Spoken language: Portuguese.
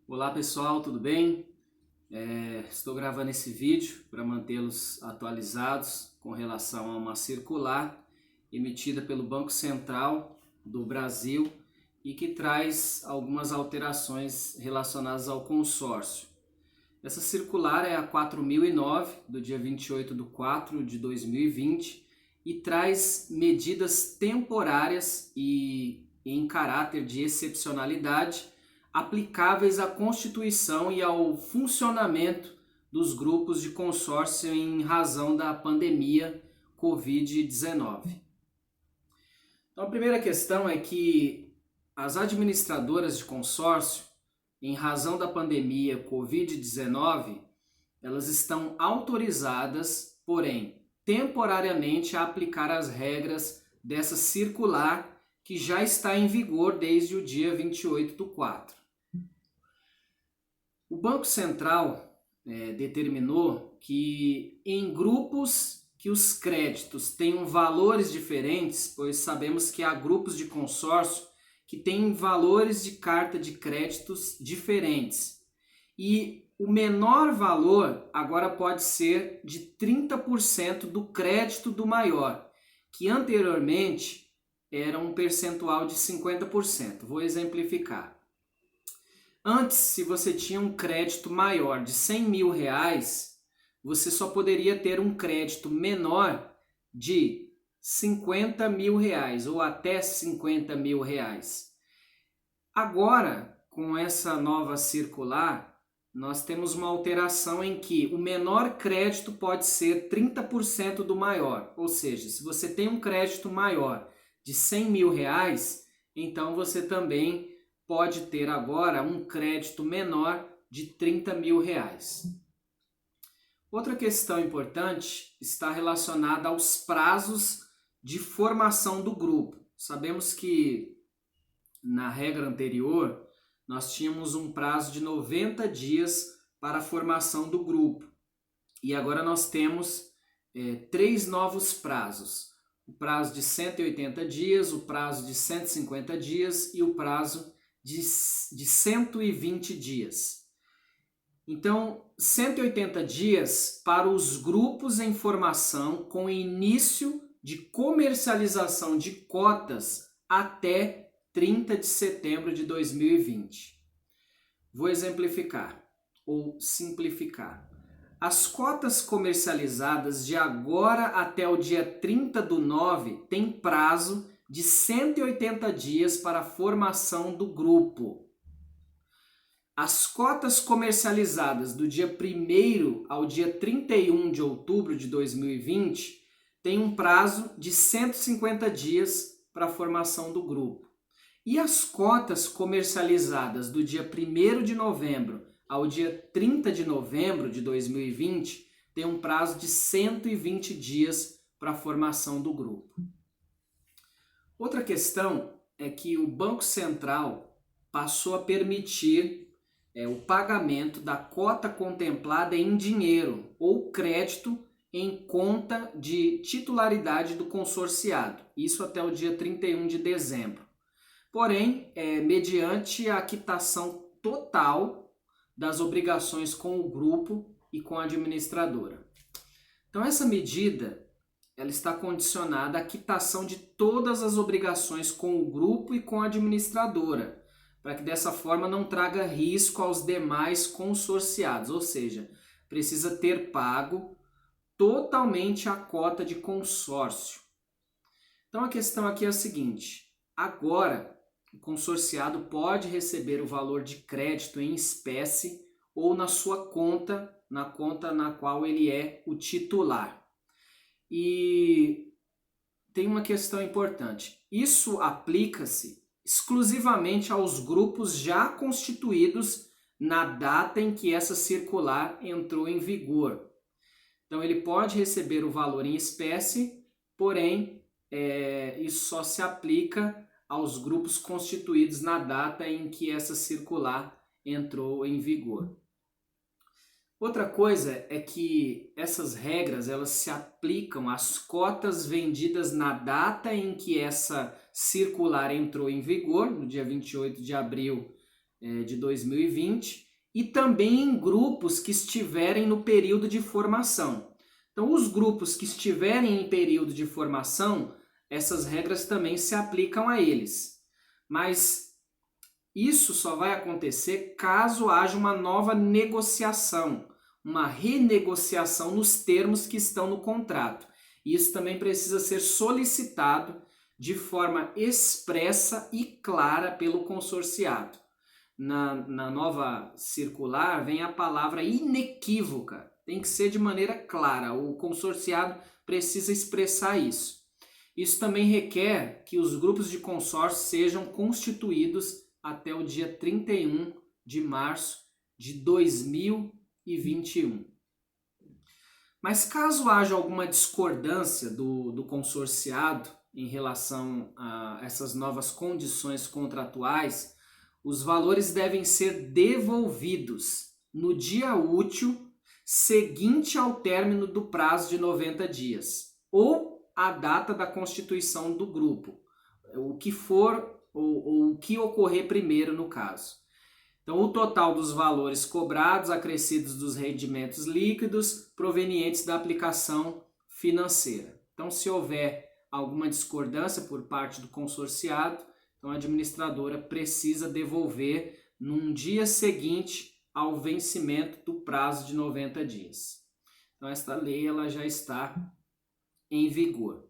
Olá pessoal, tudo bem? Estou gravando esse vídeo para mantê-los atualizados com relação a uma circular emitida pelo Banco Central do Brasil e que traz algumas alterações relacionadas ao consórcio. Essa circular é a 4009, do dia 28/4/2020, e traz medidas temporárias e em caráter de excepcionalidade aplicáveis à constituição e ao funcionamento dos grupos de consórcio em razão da pandemia Covid-19. Então, a primeira questão é que as administradoras de consórcio, em razão da pandemia Covid-19, elas estão autorizadas, porém, temporariamente a aplicar as regras dessa circular que já está em vigor desde o dia 28/4. O Banco Central determinou que em grupos que os créditos tenham valores diferentes, pois sabemos que há grupos de consórcio que têm valores de carta de créditos diferentes. E o menor valor agora pode ser de 30% do crédito do maior, que anteriormente era um percentual de 50%. Vou exemplificar. Antes, se você tinha um crédito maior de R$ 100.000, você só poderia ter um crédito menor de R$ 50.000 ou até R$ 50.000. Agora, com essa nova circular, nós temos uma alteração em que o menor crédito pode ser 30% do maior. Ou seja, se você tem um crédito maior de R$ 100.000, então você também pode ter agora um crédito menor de R$ 30.000. Outra questão importante está relacionada aos prazos de formação do grupo. Sabemos que na regra anterior nós tínhamos um prazo de 90 dias para a formação do grupo e agora nós temos três novos prazos: o prazo de 180 dias, o prazo de 150 dias e o prazo de 120 dias. Então, 180 dias para os grupos em formação com início de comercialização de cotas até 30 de setembro de 2020. Vou exemplificar ou simplificar. As cotas comercializadas de agora até o dia 30/9 têm prazo de 180 dias para a formação do grupo. As cotas comercializadas do dia 1º ao dia 31 de outubro de 2020 têm um prazo de 150 dias para a formação do grupo. E as cotas comercializadas do dia 1º de novembro ao dia 30 de novembro de 2020 têm um prazo de 120 dias para a formação do grupo. Outra questão é que o Banco Central passou a permitir o pagamento da cota contemplada em dinheiro ou crédito em conta de titularidade do consorciado, isso até o dia 31 de dezembro. Porém, mediante a quitação total das obrigações com o grupo e com a administradora. Então, essa medida ela está condicionada à quitação de todas as obrigações com o grupo e com a administradora, para que dessa forma não traga risco aos demais consorciados, ou seja, precisa ter pago totalmente a cota de consórcio. Então a questão aqui é a seguinte: agora o consorciado pode receber o valor de crédito em espécie ou na sua conta, na conta na qual ele é o titular. E tem uma questão importante: isso aplica-se exclusivamente aos grupos já constituídos na data em que essa circular entrou em vigor. Então ele pode receber o valor em espécie, porém isso só se aplica aos grupos constituídos na data em que essa circular entrou em vigor. Outra coisa é que essas regras elas se aplicam às cotas vendidas na data em que essa circular entrou em vigor, no dia 28 de abril de 2020 e também em grupos que estiverem no período de formação. Então, os grupos que estiverem em período de formação, essas regras também se aplicam a eles. Mas isso só vai acontecer caso haja uma nova negociação, uma renegociação nos termos que estão no contrato. Isso também precisa ser solicitado de forma expressa e clara pelo consorciado. Na nova circular vem a palavra inequívoca, tem que ser de maneira clara, o consorciado precisa expressar isso. Isso também requer que os grupos de consórcio sejam constituídos até o dia 31 de março de 2021. Mas caso haja alguma discordância do consorciado em relação a essas novas condições contratuais, os valores devem ser devolvidos no dia útil seguinte ao término do prazo de 90 dias, ou a data da constituição do grupo, o que for ou o que ocorrer primeiro no caso. Então, o total dos valores cobrados acrescidos dos rendimentos líquidos provenientes da aplicação financeira. Então, se houver alguma discordância por parte do consorciado, então a administradora precisa devolver num dia seguinte ao vencimento do prazo de 90 dias. Então, esta lei ela já está em vigor.